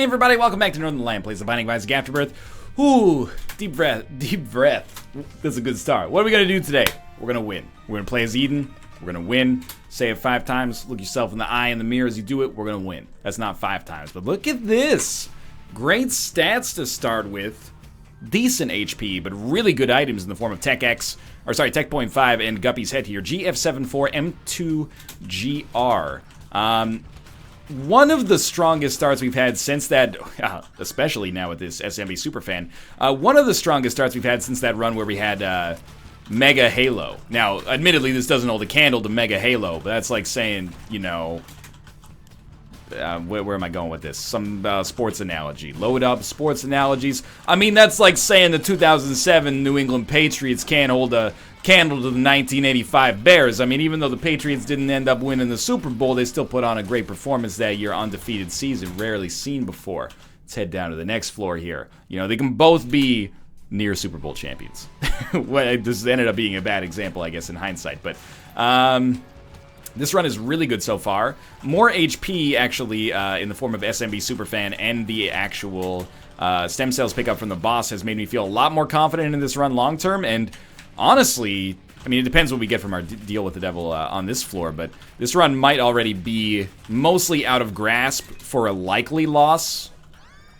Hey everybody, welcome back to Northern Land Plays the Binding of Isaac Afterbirth. Ooh, deep breath, deep breath. That's a good start. What are we gonna do today? We're gonna win. We're gonna play as Eden. We're gonna win. Say it 5 times. Look yourself in the eye in the mirror as you do it. We're gonna win. That's not 5 times, but look at this. Great stats to start with. Decent HP, but really good items in the form of Tech X, or sorry, Tech Point 5 and Guppy's head here. GF74M2GR. One of the strongest starts we've had since that, especially now with this SMB Superfan, one of the strongest starts we've had since that run where we had Mega Halo. Now, admittedly, this doesn't hold a candle to Mega Halo, but that's like saying, you know, where am I going with this? Some sports analogy. Load up sports analogies. I mean, that's like saying the 2007 New England Patriots can't hold a candle to the 1985 Bears. I mean, even though the Patriots didn't end up winning the Super Bowl, they still put on a great performance that year. Undefeated season, rarely seen before. Let's head down to the next floor here. You know, they can both be near Super Bowl champions. Well, this ended up being a bad example, I guess, in hindsight. But this run is really good so far. More HP, actually, in the form of SMB Superfan and the actual stem cells pickup from the boss has made me feel a lot more confident in this run long term. And honestly, I mean, it depends what we get from our deal with the devil on this floor, but this run might already be mostly out of grasp for a likely loss.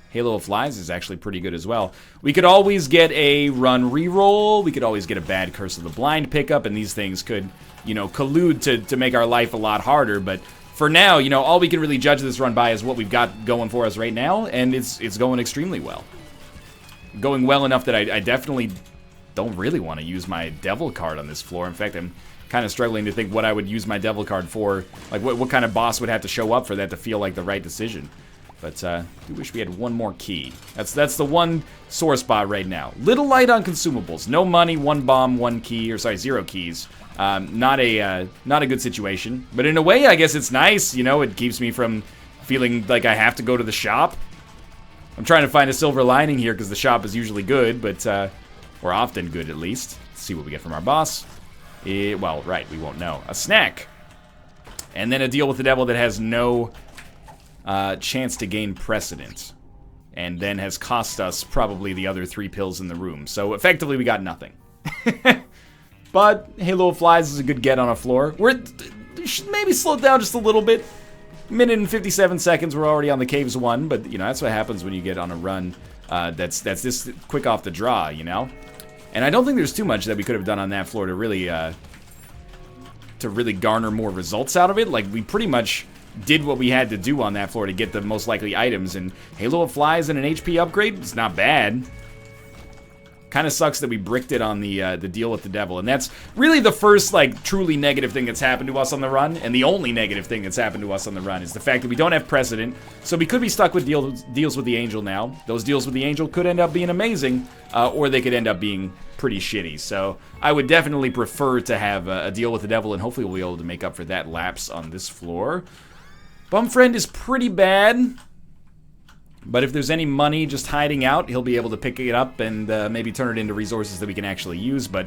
Halo of Flies is actually pretty good as well. We could always get a run reroll, we could always get a bad Curse of the Blind pickup, and these things could, you know, collude to make our life a lot harder, but for now, you know, all we can really judge this run by is what we've got going for us right now, and it's going extremely well. Going well enough that I definitely don't really want to use my devil card on this floor. In fact, I'm kind of struggling to think what I would use my devil card for. Like, what kind of boss would have to show up for that to feel like the right decision. But I do wish we had one more key. That's the one sore spot right now. Little light on consumables. No money, 1 bomb, 1 key, or sorry, 0 keys. Not a good situation. But in a way, I guess it's nice. You know, it keeps me from feeling like I have to go to the shop. I'm trying to find a silver lining here because the shop is usually good, but or often good at least. Let's see what we get from our boss. Well, right, we won't know. A snack. And then a deal with the devil that has no chance to gain precedent. And then has cost us probably the other 3 pills in the room. So effectively we got nothing. But Halo of Flies is a good get on a floor. We should maybe slow it down just a little bit. Minute and 57 seconds, we're already on the Caves 1. But, you know, that's what happens when you get on a run that's this quick off the draw, you know? And I don't think there's too much that we could have done on that floor to really garner more results out of it. Like, we pretty much did what we had to do on that floor to get the most likely items, and Halo of Flies and an HP upgrade, it's not bad. Kind of sucks that we bricked it on the deal with the devil, and that's really the first, like, truly negative thing that's happened to us on the run, and the only negative thing that's happened to us on the run is the fact that we don't have precedent, so we could be stuck with deals with the angel now. Those deals with the angel could end up being amazing, or they could end up being pretty shitty, so I would definitely prefer to have a deal with the devil, and hopefully we'll be able to make up for that lapse on this floor. Bum Friend is pretty bad, but if there's any money just hiding out, he'll be able to pick it up and maybe turn it into resources that we can actually use, but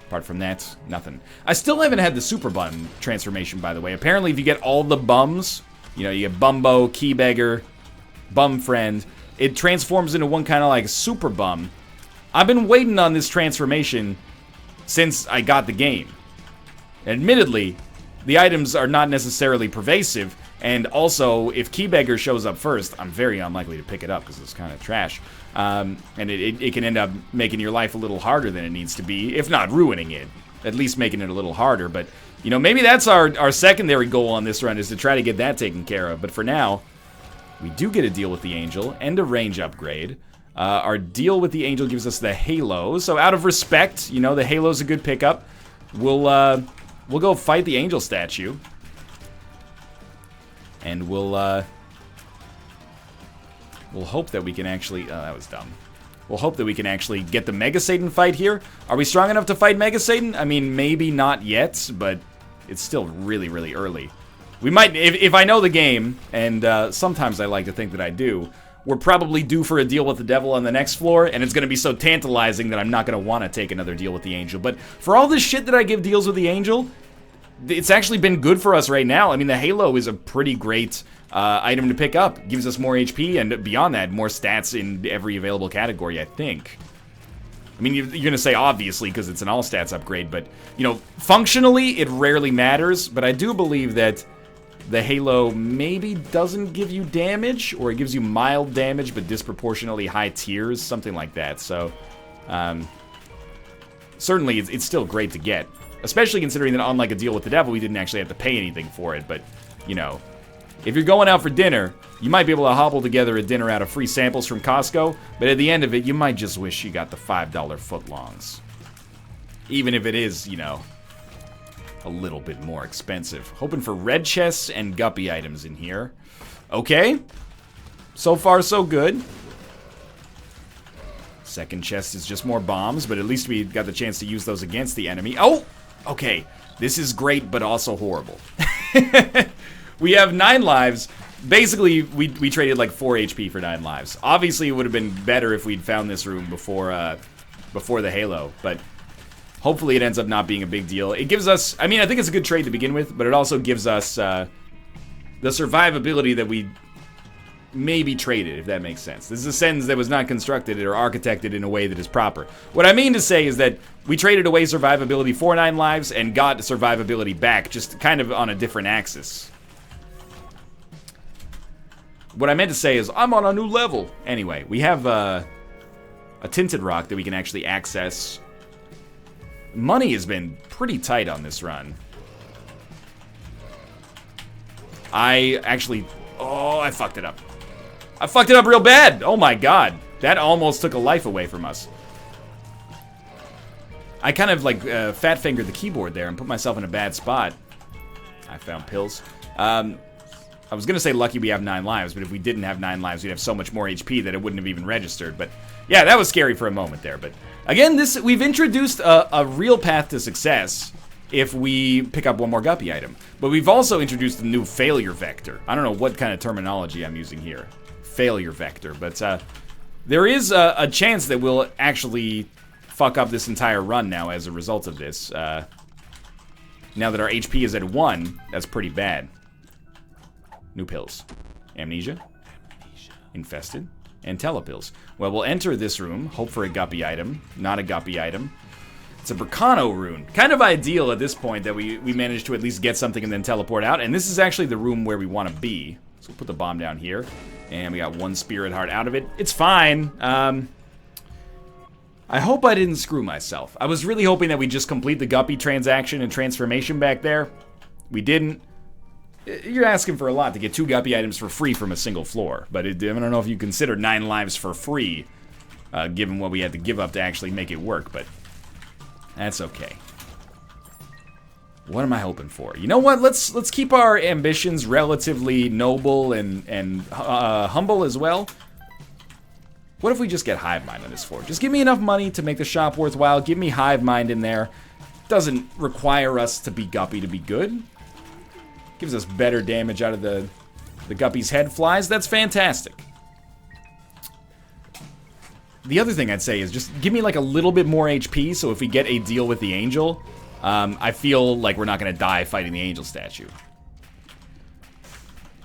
apart from that, nothing. I still haven't had the Super Bum transformation, by the way. Apparently, if you get all the bums, you know, you get Bumbo, Key Beggar, Bum Friend, it transforms into one kind of like Super Bum. I've been waiting on this transformation since I got the game. Admittedly, the items are not necessarily pervasive, and also, if Key Beggar shows up first, I'm very unlikely to pick it up because it's kind of trash. And it can end up making your life a little harder than it needs to be, if not ruining it. At least making it a little harder. But, you know, maybe that's our secondary goal on this run, is to try to get that taken care of. But for now, we do get a deal with the Angel and a range upgrade. Our deal with the Angel gives us the Halo. So out of respect, you know, the Halo's a good pickup. We'll go fight the Angel statue. And we'll hope that we can actually... Oh, that was dumb. We'll hope that we can actually get the Mega Satan fight here. Are we strong enough to fight Mega Satan? I mean, maybe not yet, but it's still really, really early. We might... If I know the game, and sometimes I like to think that I do, we're probably due for a deal with the devil on the next floor, and it's going to be so tantalizing that I'm not going to want to take another deal with the angel. But for all this shit that I give deals with the angel... it's actually been good for us right now. I mean, the Halo is a pretty great item to pick up. Gives us more HP, and beyond that, more stats in every available category, I think. I mean, you're going to say obviously because it's an all-stats upgrade, but, you know, functionally, it rarely matters. But I do believe that the Halo maybe doesn't give you damage, or it gives you mild damage but disproportionately high tiers, something like that. So, certainly, it's still great to get. Especially considering that, unlike a deal with the devil, we didn't actually have to pay anything for it. But, you know, if you're going out for dinner, you might be able to hobble together a dinner out of free samples from Costco, but at the end of it, you might just wish you got the $5 footlongs. Even if it is, you know, a little bit more expensive. Hoping for red chests and Guppy items in here. Okay. So far, so good. Second chest is just more bombs, but at least we got the chance to use those against the enemy. Oh! Okay. This is great, but also horrible. We have 9 lives. Basically, we traded like 4 HP for 9 lives. Obviously, it would have been better if we'd found this room before the Halo, but hopefully it ends up not being a big deal. It gives us, I mean, I think it's a good trade to begin with, but it also gives us the survivability that we maybe traded, if that makes sense. This is a sentence that was not constructed or architected in a way that is proper. What I mean to say is that we traded away survivability for 9 lives and got survivability back, just kind of on a different axis. What I meant to say is, I'm on a new level. Anyway, we have a tinted rock that we can actually access. Money has been pretty tight on this run. I fucked it up. I fucked it up real bad. Oh my god. That almost took a life away from us. I kind of like fat fingered the keyboard there and put myself in a bad spot. I found pills. I was going to say lucky we have 9 lives, but if we didn't have 9 lives, we'd have so much more HP that it wouldn't have even registered. But yeah, that was scary for a moment there. But again, we've introduced a real path to success if we pick up one more Guppy item. But we've also introduced a new failure vector. I don't know what kind of terminology I'm using here. Failure vector. But there is a chance that we'll actually fuck up this entire run now as a result of this. Now that our HP is at 1, that's pretty bad. New pills. Amnesia. Infested. And telepills. Well, we'll enter this room, hope for a Guppy item. Not a Guppy item. It's a Bracano rune. Kind of ideal at this point that we managed to at least get something and then teleport out. And this is actually the room where we want to be. So we'll put the bomb down here. And we got 1 spirit heart out of it. It's fine. I hope I didn't screw myself. I was really hoping that we'd just complete the Guppy transaction and transformation back there. We didn't. You're asking for a lot to get 2 Guppy items for free from a single floor. But I don't know if you consider 9 lives for free, given what we had to give up to actually make it work. But that's okay. What am I hoping for? You know what? Let's keep our ambitions relatively noble and humble as well. What if we just get Hive Mind on this floor? Just give me enough money to make the shop worthwhile. Give me Hive Mind in there. Doesn't require us to be Guppy to be good. Gives us better damage out of the Guppy's head flies. That's fantastic. The other thing I'd say is just give me like a little bit more HP, so if we get a deal with the angel, I feel like we're not going to die fighting the angel statue.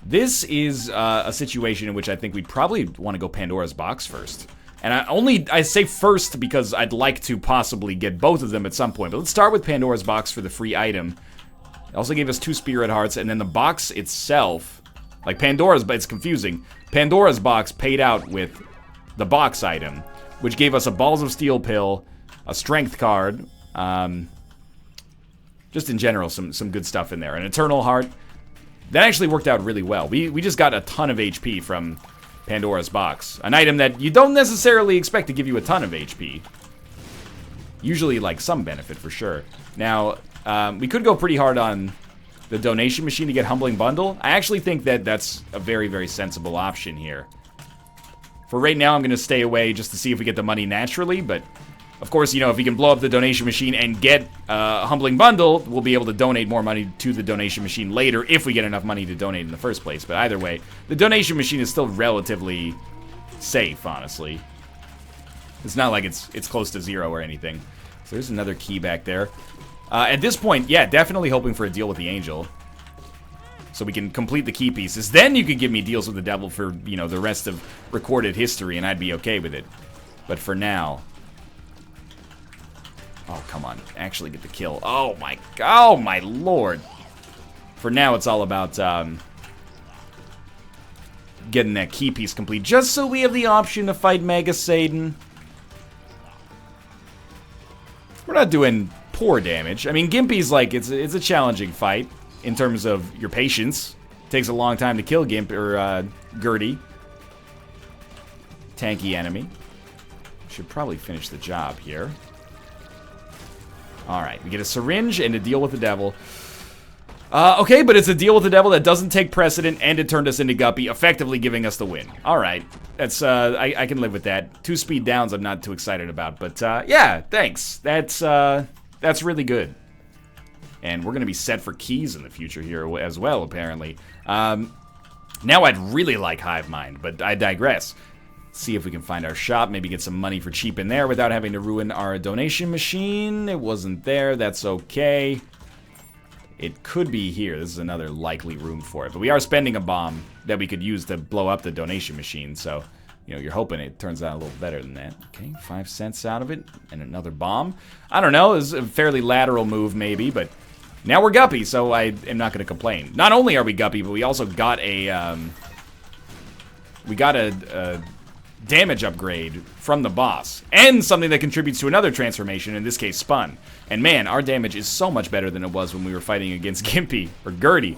This is a situation in which I think we'd probably want to go Pandora's box first. And I say first because I'd like to possibly get both of them at some point. But let's start with Pandora's box for the free item. It also gave us 2 spirit hearts, and then the box itself, like Pandora's, but it's confusing. Pandora's box paid out with the box item, which gave us a Balls of Steel pill, a strength card, just in general, some good stuff in there. An Eternal Heart. That actually worked out really well. We just got a ton of HP from Pandora's box. An item that you don't necessarily expect to give you a ton of HP. Usually, like, some benefit for sure. Now, we could go pretty hard on the donation machine to get Humbling Bundle. I actually think that that's a very, very sensible option here. For right now, I'm going to stay away just to see if we get the money naturally, but of course, you know, if we can blow up the donation machine and get a Humbling Bundle, we'll be able to donate more money to the donation machine later if we get enough money to donate in the first place. But either way, the donation machine is still relatively safe, honestly. It's not like it's close to 0 or anything. So there's another key back there. At this point, yeah, definitely hoping for a deal with the angel. So we can complete the key pieces. Then you could give me deals with the devil for, you know, the rest of recorded history, and I'd be okay with it. But for now... Oh, come on. Actually get the kill. Oh, my lord. For now, it's all about getting that key piece complete. Just so we have the option to fight Mega Satan. We're not doing poor damage. I mean, Gimpy's like, it's a challenging fight. In terms of your patience. Takes a long time to kill Gimp or Gertie. Tanky enemy. Should probably finish the job here. Alright, we get a syringe and a deal with the devil. Okay, but it's a deal with the devil that doesn't take precedent, and it turned us into Guppy, effectively giving us the win. Alright, that's, I can live with that. 2 speed downs I'm not too excited about, but, yeah, thanks. That's really good. And we're going to be set for keys in the future here as well, apparently. Now I'd really like Hive Mind, but I digress. See if we can find our shop, maybe get some money for cheap in there without having to ruin our donation machine. It wasn't there, that's okay. It could be here. This is another likely room for it. But we are spending a bomb that we could use to blow up the donation machine, so... You know, you're hoping it turns out a little better than that. Okay, 5 cents out of it, and another bomb. I don't know, it's a fairly lateral move maybe, but... Now we're Guppy, so I am not going to complain. Not only are we Guppy, but we also got a, damage upgrade from the boss. And something that contributes to another transformation, in this case, Spun. And man, our damage is so much better than it was when we were fighting against Gimpy, or Gertie.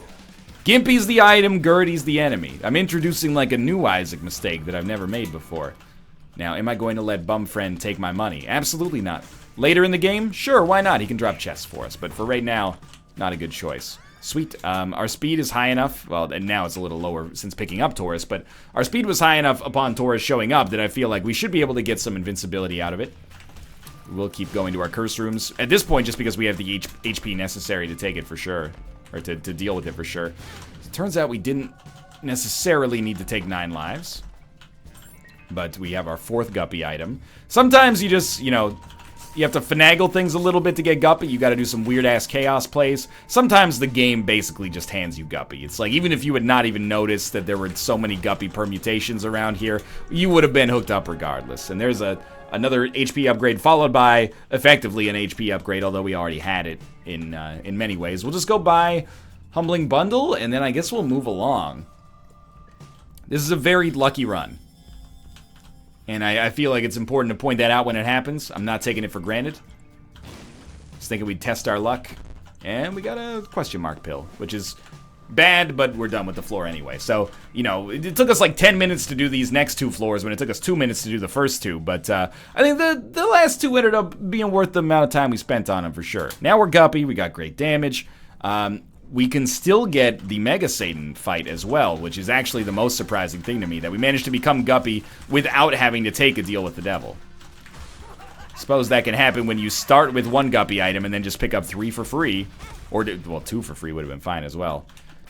Gimpy's the item, Gertie's the enemy. I'm introducing like a new Isaac mistake that I've never made before. Now, am I going to let Bumfriend take my money? Absolutely not. Later in the game? Sure, why not? He can drop chests for us. But for right now, not a good choice. Sweet. Our speed is high enough. Well, and now it's a little lower since picking up Taurus. But our speed was high enough upon Taurus showing up that I feel like we should be able to get some invincibility out of it. We'll keep going to our curse rooms. At this point, just because we have the HP necessary to take it for sure. Or to deal with it for sure. It turns out we didn't necessarily need to take 9 lives. But we have our 4th Guppy item. Sometimes you just, you know... You have to finagle things a little bit to get Guppy. You gotta do some weird-ass chaos plays. Sometimes the game basically just hands you Guppy. It's like, even if you had not even noticed that there were so many Guppy permutations around here, you would have been hooked up regardless. And there's another HP upgrade followed by, effectively, an HP upgrade, although we already had it in many ways. We'll just go buy Humbling Bundle, and then I guess we'll move along. This is a very lucky run. And I feel like it's important to point that out when it happens. I'm not taking it for granted. Just thinking we'd test our luck. And we got a question mark pill, which is bad, but we're done with the floor anyway. So, you know, it took us like 10 minutes to do these next 2 floors when it took us 2 minutes to do the first 2. But I think the last 2 ended up being worth the amount of time we spent on them for sure. Now we're Guppy. We got great damage. We can still get the Mega Satan fight as well, which is actually the most surprising thing to me, that we managed to become Guppy without having to take a deal with the devil. Suppose that can happen when you start with 1 Guppy item and then just pick up 3 for free. Or, well, 2 for free would have been fine as well.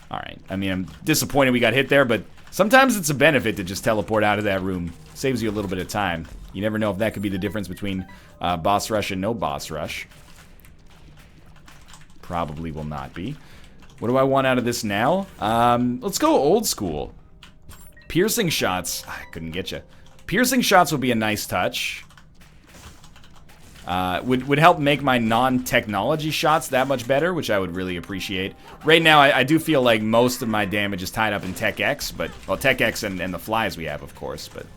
Alright, I mean, I'm disappointed we got hit there, but sometimes it's a benefit to just teleport out of that room. Saves you a little bit of time. You never know if that could be the difference between boss rush and no boss rush. Probably will not be. What do I want out of this now? Let's go old school. Piercing shots. I couldn't get you. Piercing shots would be a nice touch. Would help make my non-technology shots that much better, which I would really appreciate. Right now, I do feel like most of my damage is tied up in Tech X, but, well, Tech X and the flies we have, of course, but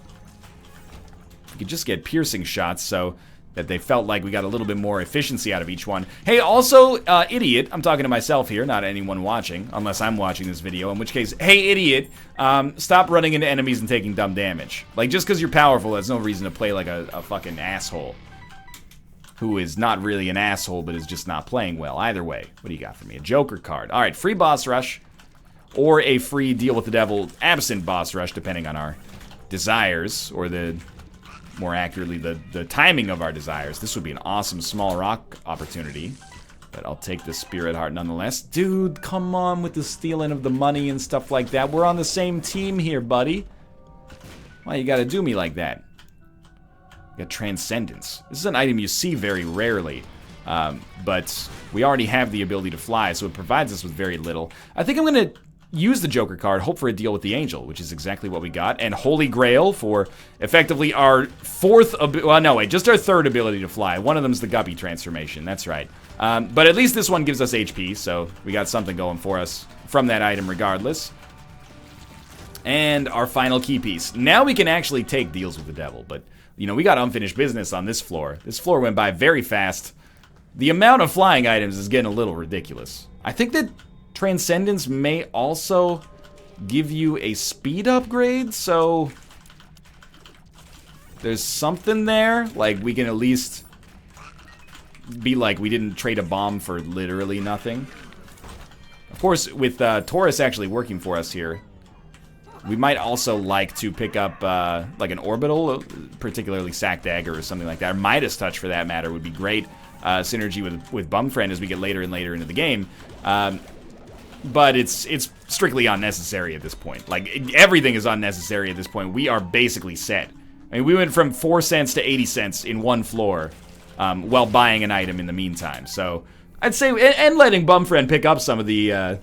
we could just get piercing shots so that they felt like we got a little bit more efficiency out of each one. Hey, also, idiot, I'm talking to myself here, not anyone watching, unless I'm watching this video, in which case, hey, idiot, stop running into enemies and taking dumb damage. Like, just because you're powerful, that's no reason to play like a fucking asshole. Who is not really an asshole, but is just not playing well. Either way, what do you got for me? A Joker card. All right, free boss rush, or a free deal with the devil absent boss rush, depending on our desires, or more accurately, the timing of our desires. This would be an awesome small rock opportunity, but I'll take the spirit heart nonetheless. Dude, come on with the stealing of the money and stuff like that. We're on the same team here, buddy. Why you gotta do me like that? Got Transcendence. This is an item you see very rarely. But we already have the ability to fly, so it provides us with very little. I think I'm going to use the Joker card, hope for a deal with the Angel, which is exactly what we got. And Holy Grail for effectively our just our third ability to fly. One of them's the Guppy transformation, that's right. But at least this one gives us HP, so we got something going for us from that item regardless. And our final key piece. Now we can actually take deals with the devil, but, you know, we got unfinished business on this floor. This floor went by very fast. The amount of flying items is getting a little ridiculous. I think that Transcendence may also give you a speed upgrade, so there's something there. Like, we can at least be like, we didn't trade a bomb for literally nothing. Of course, with Taurus actually working for us here, we might also like to pick up like an orbital, particularly Sack Dagger or something like that. Or Midas Touch, for that matter, would be great synergy with Bumfriend as we get later and later into the game. But it's strictly unnecessary at this point. Like, everything is unnecessary at this point. We are basically set. I mean, we went from 4 cents to 80 cents in one floor while buying an item in the meantime. So I'd say, and letting Bumfriend pick up some of the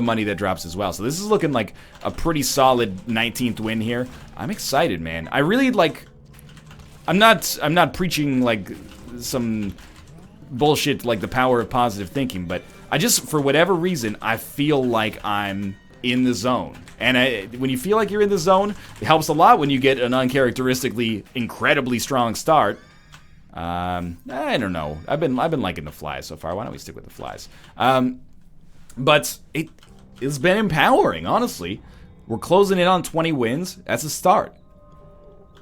money that drops as well. So this is looking like a pretty solid 19th win here. I'm excited, man. I really like. I'm not preaching like some bullshit like the power of positive thinking, but I just, for whatever reason, I feel like I'm in the zone. And when you feel like you're in the zone, it helps a lot when you get an uncharacteristically incredibly strong start. I don't know. I've been liking the flies so far. Why don't we stick with the flies? But it's been empowering, honestly. We're closing in on 20 wins. That's a start.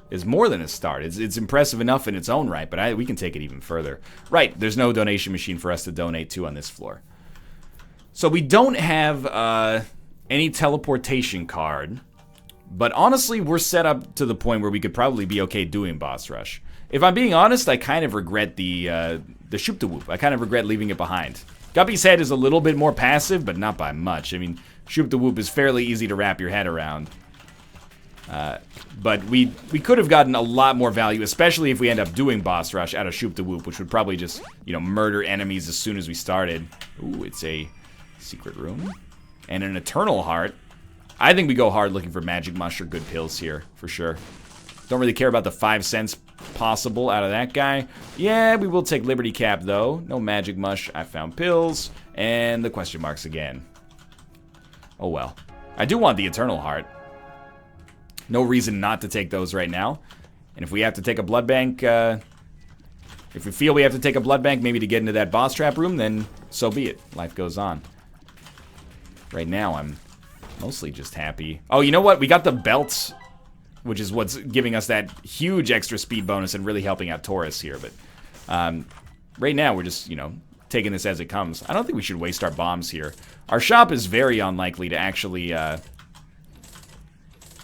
It's more than a start. It's impressive enough in its own right, but we can take it even further. Right, there's no donation machine for us to donate to on this floor. So we don't have any teleportation card, but honestly, we're set up to the point where we could probably be okay doing boss rush. If I'm being honest, I kind of regret the shoop de whoop. I kind of regret leaving it behind. Guppy's head is a little bit more passive, but not by much. I mean, shoop de whoop is fairly easy to wrap your head around. But we could have gotten a lot more value, especially if we end up doing boss rush out of shoop de whoop, which would probably just, you know, murder enemies as soon as we started. Ooh, it's a secret room and an eternal heart. I think we go hard looking for magic mush or good pills here for sure. Don't really care about the 5 cents possible out of that guy. Yeah, we will take Liberty Cap though. No magic mush. I found pills and the question marks again. Oh well. I do want the eternal heart. No reason not to take those right now. And if we have to take a blood bank, if we feel we have to take a blood bank maybe to get into that boss trap room, then so be it. Life goes on. Right now, I'm mostly just happy. Oh, you know what? We got the belts, which is what's giving us that huge extra speed bonus and really helping out Taurus here. But right now, we're just, you know, taking this as it comes. I don't think we should waste our bombs here. Our shop is very unlikely to actually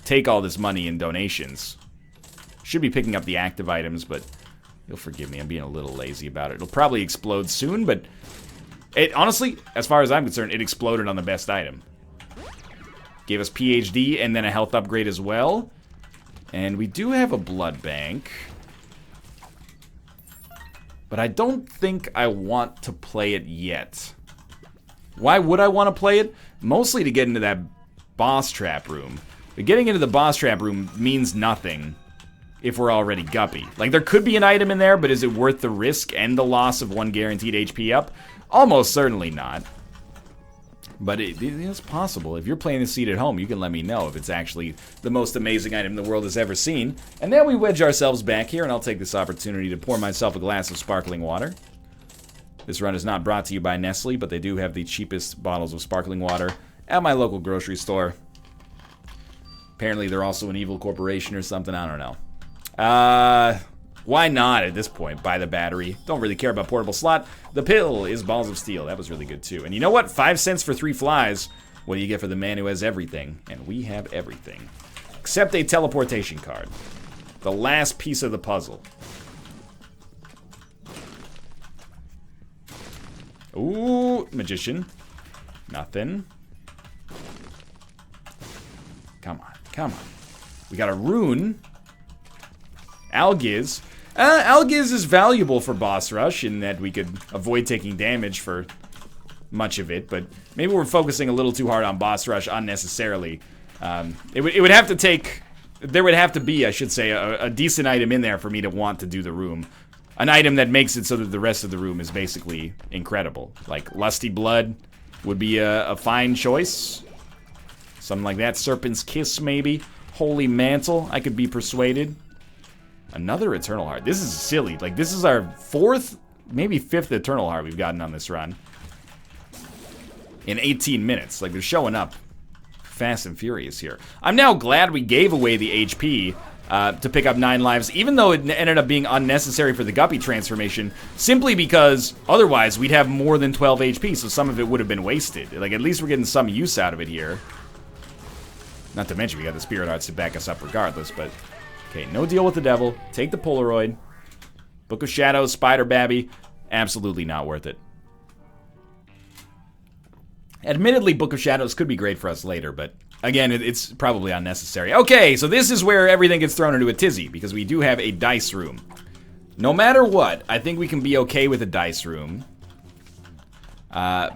take all this money in donations. Should be picking up the active items, but you'll forgive me, I'm being a little lazy about it. It'll probably explode soon, but it honestly, as far as I'm concerned, it exploded on the best item. Gave us PhD and then a health upgrade as well. And we do have a blood bank. But I don't think I want to play it yet. Why would I want to play it? Mostly to get into that boss trap room. But getting into the boss trap room means nothing if we're already Guppy. Like, there could be an item in there, but is it worth the risk and the loss of 1 guaranteed HP up? Almost certainly not. But it's possible. If you're playing the seat at home, you can let me know if it's actually the most amazing item the world has ever seen. And then we wedge ourselves back here, and I'll take this opportunity to pour myself a glass of sparkling water. This run is not brought to you by Nestle, but they do have the cheapest bottles of sparkling water at my local grocery store. Apparently they're also an evil corporation or something, I don't know. Why not at this point? Buy the battery. Don't really care about portable slot. The pill is balls of steel. That was really good too. And you know what? 5 cents for 3 flies. What do you get for the man who has everything? And we have everything. Except a teleportation card. The last piece of the puzzle. Ooh, magician. Nothing. Come on, come on. We got a rune. Algiz. Algiz is valuable for boss rush in that we could avoid taking damage for much of it, but maybe we're focusing a little too hard on boss rush unnecessarily. It would have to take... There would have to be, I should say, a decent item in there for me to want to do the room. An item that makes it so that the rest of the room is basically incredible. Like Lusty Blood would be a fine choice. Something like that. Serpent's Kiss, maybe. Holy Mantle, I could be persuaded. Another Eternal Heart. This is silly. Like, this is our 4th, maybe 5th Eternal Heart we've gotten on this run. In 18 minutes. Like, they're showing up fast and furious here. I'm now glad we gave away the HP to pick up 9 lives, even though it ended up being unnecessary for the Guppy transformation, simply because otherwise we'd have more than 12 HP, so some of it would have been wasted. Like, at least we're getting some use out of it here. Not to mention we got the Spirit Hearts to back us up regardless, but... Okay, no deal with the devil. Take the Polaroid. Book of Shadows, Spider Babby. Absolutely not worth it. Admittedly, Book of Shadows could be great for us later, but again, it's probably unnecessary. Okay, so this is where everything gets thrown into a tizzy, because we do have a dice room. No matter what, I think we can be okay with a dice room.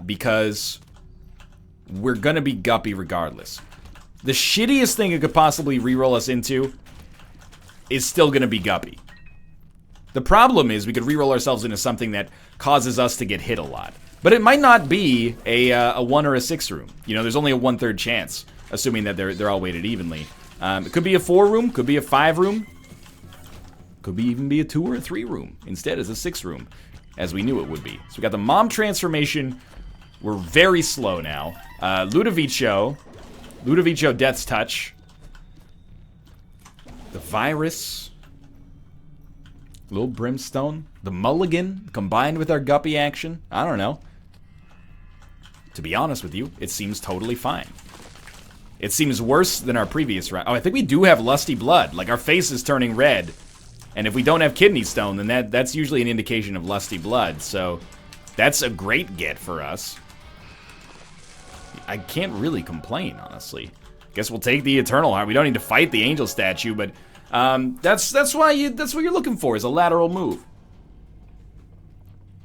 Because we're gonna be Guppy regardless. The shittiest thing it could possibly reroll us into is still gonna be Guppy. The problem is we could reroll ourselves into something that causes us to get hit a lot. But it might not be a 1 or a 6 room. You know, there's only a 1/3 chance, assuming that they're all weighted evenly. It could be a 4 room, could be a 5 room, could be even be a 2 or a 3 room. Instead, it's a 6 room, as we knew it would be. So we got the Mom transformation. We're very slow now. Ludovico Death's Touch. The Virus. Little Brimstone. The Mulligan, combined with our Guppy action. I don't know. To be honest with you, it seems totally fine. It seems worse than our previous round. Oh, I think we do have Lusty Blood. Like, our face is turning red. And if we don't have Kidney Stone, then that's usually an indication of Lusty Blood. So, that's a great get for us. I can't really complain, honestly. Guess we'll take the Eternal Heart. We don't need to fight the Angel statue, but that's what you're looking for, is a lateral move.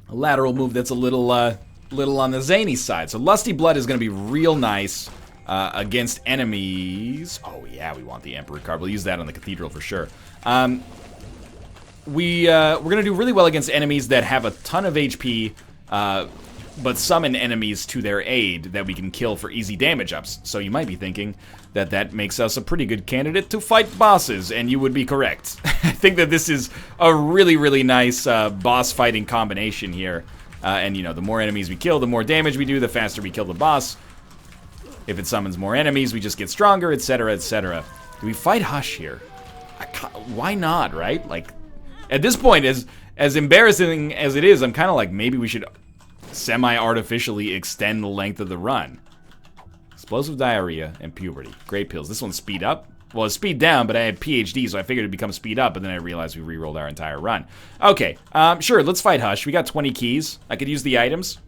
A lateral move that's a little on the zany side. So Lusty Blood is going to be real nice against enemies. Oh yeah, we want the Emperor card. We'll use that on the Cathedral for sure. We're going to do really well against enemies that have a ton of HP, but summon enemies to their aid that we can kill for easy damage ups. So you might be thinking that makes us a pretty good candidate to fight bosses, and you would be correct. I think that this is a really, really nice boss fighting combination here. And, you know, the more enemies we kill, the more damage we do, the faster we kill the boss. If it summons more enemies, we just get stronger, etc., etc. Do we fight Hush here? Why not, right? Like, at this point, as embarrassing as it is, I'm kind of like, maybe we should semi-artificially extend the length of the run. Explosive Diarrhea and Puberty. Great pills. This one's speed up. Well, it's speed down, but I had PhD, so I figured it'd become speed up, but then I realized we re-rolled our entire run. Okay, sure, let's fight Hush. We got 20 keys. I could use the items.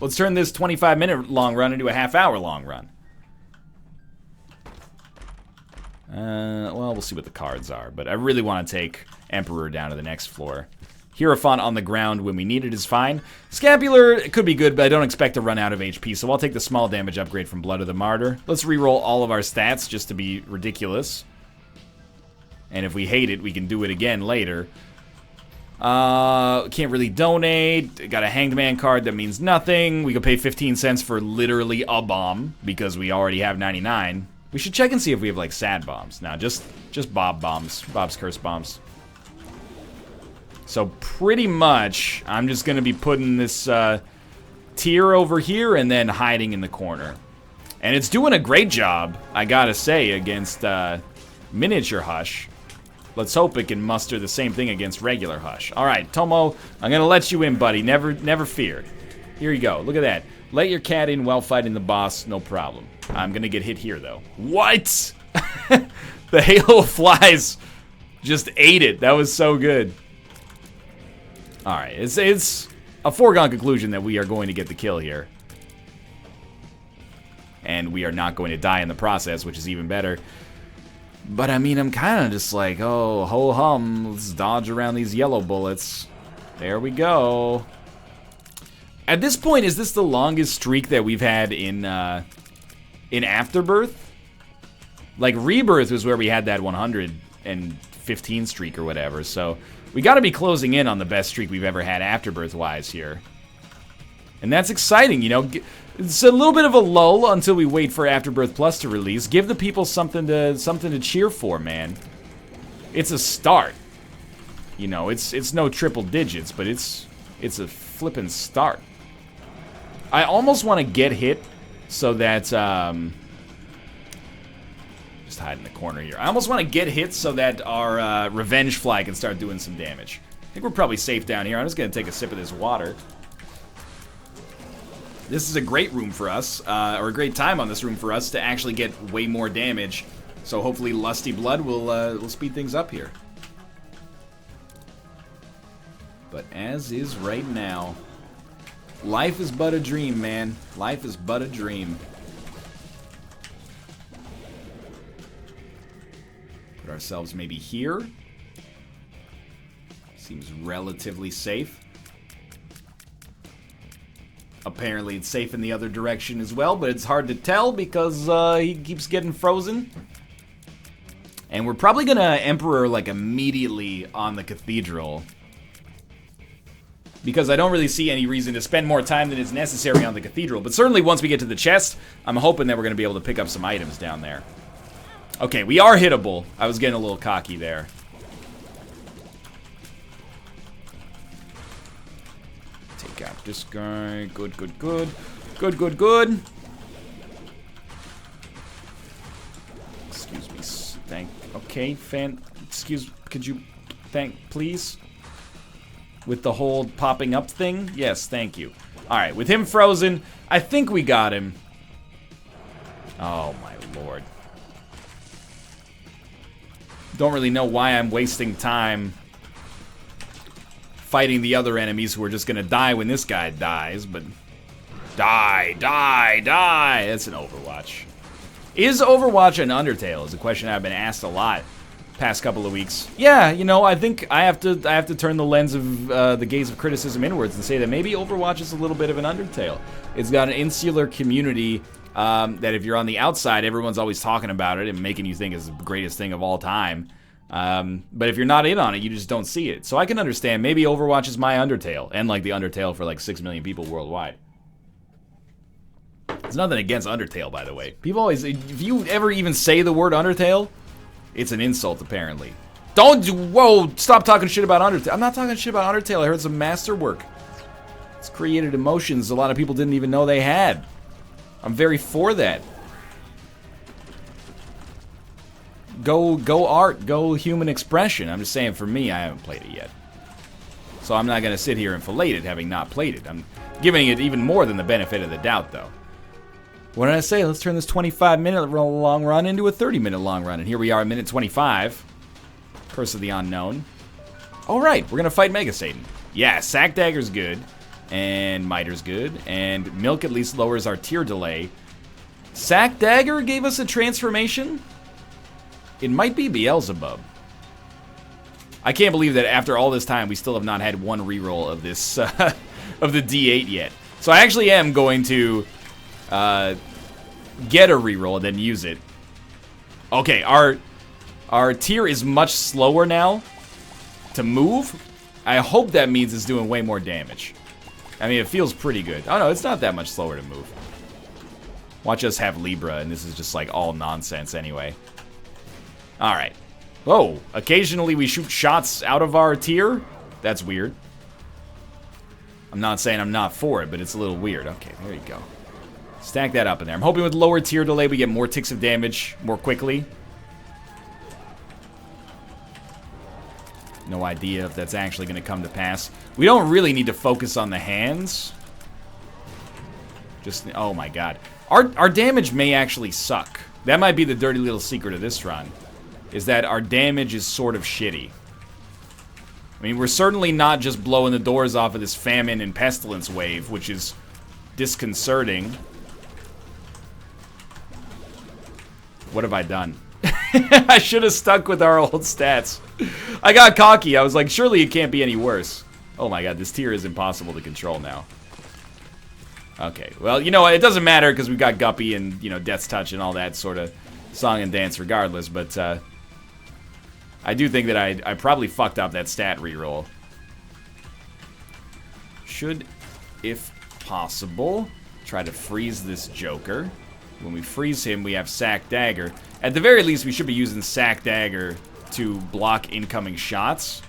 Let's turn this 25-minute long run into a half-hour long run. Well, we'll see what the cards are, but I really want to take Emperor down to the next floor. Hierophant on the ground when we need it is fine. Scapular, it could be good, but I don't expect to run out of HP, so I'll take the small damage upgrade from Blood of the Martyr. Let's reroll all of our stats just to be ridiculous. And if we hate it, we can do it again later. Can't really donate. Got a Hanged Man card that means nothing. We could pay 15 cents for literally a bomb, because we already have 99. We should check and see if we have, like, sad bombs. No, just Bob bombs. Bob's Curse bombs. So pretty much, I'm just going to be putting this tier over here and then hiding in the corner. And it's doing a great job, I gotta say, against miniature Hush. Let's hope it can muster the same thing against regular Hush. All right, Tomo, I'm going to let you in, buddy. Never fear. Here you go. Look at that. Let your cat in while fighting the boss, no problem. I'm going to get hit here, though. What? The Halo of Flies just ate it. That was so good. Alright, it's a foregone conclusion that we are going to get the kill here. And we are not going to die in the process, which is even better. But I mean, I'm kind of just like, oh, ho-hum, let's dodge around these yellow bullets. There we go. At this point, is this the longest streak that we've had in Afterbirth? Like, Rebirth was where we had that 115 streak or whatever, so we got to be closing in on the best streak we've ever had Afterbirth-wise here. And that's exciting, you know. It's a little bit of a lull until we wait for Afterbirth Plus to release. Give the people something to cheer for, man. It's a start. You know, it's no triple digits, but it's a flippin' start. I almost want to get hit so that just hide in the corner here. I almost want to get hit so that our revenge fly can start doing some damage. I think we're probably safe down here. I'm just gonna take a sip of this water. This is a great room for us, or a great time on this room for us to actually get way more damage. So hopefully Lusty Blood will speed things up here. But as is right now, life is but a dream, man. Life is but a dream. Put ourselves maybe here. Seems relatively safe. Apparently it's safe in the other direction as well, but it's hard to tell because he keeps getting frozen. And we're probably gonna Emperor like immediately on the Cathedral, because I don't really see any reason to spend more time than is necessary on the Cathedral. But certainly once we get to the chest, I'm hoping that we're gonna be able to pick up some items down there. Okay, we are hittable. I was getting a little cocky there. Take out this guy. Good, good, good. Good, good, good. Excuse me. Okay, could you, please? With the whole popping up thing? Yes, thank you. Alright, with him frozen, I think we got him. Oh, my lord. Don't really know why I'm wasting time fighting the other enemies who are just gonna die when this guy dies, but... Die, die, die! That's an Overwatch. Is Overwatch an Undertale? Is a question I've been asked a lot past couple of weeks. Yeah, you know, I think I have to turn the lens of the gaze of criticism inwards and say that maybe Overwatch is a little bit of an Undertale. It's got an insular community that if you're on the outside, everyone's always talking about it and making you think it's the greatest thing of all time. But if you're not in on it, you just don't see it. So I can understand, maybe Overwatch is my Undertale, and like the Undertale for like 6 million people worldwide. It's nothing against Undertale, by the way. People always, if you ever even say the word Undertale, it's an insult, apparently. Whoa, stop talking shit about Undertale. I'm not talking shit about Undertale. I heard some masterwork. It's created emotions a lot of people didn't even know they had. I'm very for that. Go art, go human expression. I'm just saying, for me, I haven't played it yet. So I'm not going to sit here and fillet it, having not played it. I'm giving it even more than the benefit of the doubt, though. What did I say? Let's turn this 25-minute long run into a 30-minute long run. And here we are at minute 25. Curse of the Unknown. Alright, we're going to fight Mega Satan. Yeah, Sack Dagger's good. And Miter's good. And Milk at least lowers our tier delay. Sack Dagger gave us a transformation? It might be Beelzebub. I can't believe that after all this time, we still have not had one reroll of this, of the D8 yet. So I actually am going to get a reroll and then use it. Okay, our tier is much slower now to move. I hope that means it's doing way more damage. I mean, it feels pretty good. Oh no, it's not that much slower to move. Watch us have Libra, and this is just like all nonsense anyway. Alright. Whoa, occasionally we shoot shots out of our tier? That's weird. I'm not saying I'm not for it, but it's a little weird. Okay, there you go. Stack that up in there. I'm hoping with lower tier delay we get more ticks of damage more quickly. No idea if that's actually going to come to pass. We don't really need to focus on the hands. Just, oh my god. Our damage may actually suck. That might be the dirty little secret of this run. Is that our damage is sort of shitty. I mean, we're certainly not just blowing the doors off of this famine and pestilence wave, which is disconcerting. What have I done? I should have stuck with our old stats. I got cocky. I was like, surely it can't be any worse. Oh my god, this tier is impossible to control now. Okay, well, you know what? It doesn't matter because we've got Guppy and, you know, Death's Touch and all that sort of song and dance regardless, but I do think that I probably fucked up that stat reroll. Should, if possible, try to freeze this Joker. When we freeze him, we have Sack Dagger. At the very least, we should be using Sack Dagger to block incoming shots.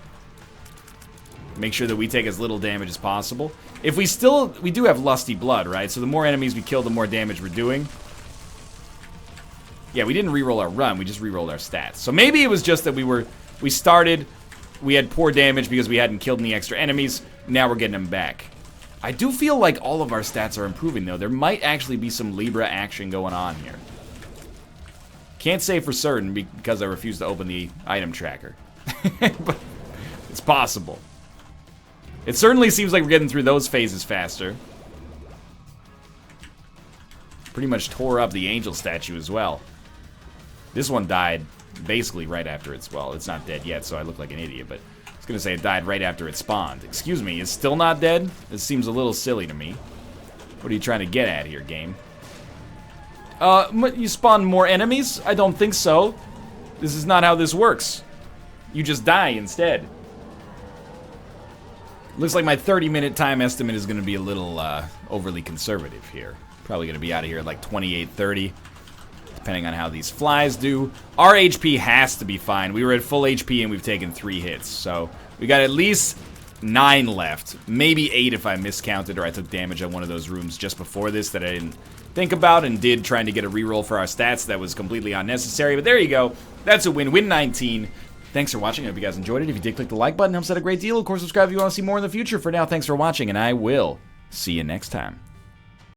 Make sure that we take as little damage as possible. If we do have Lusty Blood, right? So the more enemies we kill, the more damage we're doing. Yeah, we didn't reroll our run, we just rerolled our stats. So maybe it was just that we had poor damage because we hadn't killed any extra enemies. Now we're getting them back. I do feel like all of our stats are improving, though. There might actually be some Libra action going on here. Can't say for certain because I refuse to open the item tracker. But it's possible. It certainly seems like we're getting through those phases faster. Pretty much tore up the angel statue as well. This one died basically right after it's, well, it's not dead yet, so I look like an idiot, but I was going to say it died right after it spawned. Excuse me, it's still not dead? This seems a little silly to me. What are you trying to get at here, game? You spawn more enemies? I don't think so. This is not how this works. You just die instead. Looks like my 30-minute time estimate is going to be a little overly conservative here. Probably going to be out of here at like 28:30, depending on how these flies do. Our HP has to be fine. We were at full HP and we've taken 3 hits, so we got at least 9 left. Maybe 8 if I miscounted or I took damage on one of those rooms just before this that I didn't think about and did, trying to get a reroll for our stats that was completely unnecessary. But there you go. That's a win. Win 19. Thanks for watching. I hope you guys enjoyed it. If you did, click the like button. Helps out a great deal. Of course, subscribe if you want to see more in the future. For now, thanks for watching, and I will see you next time.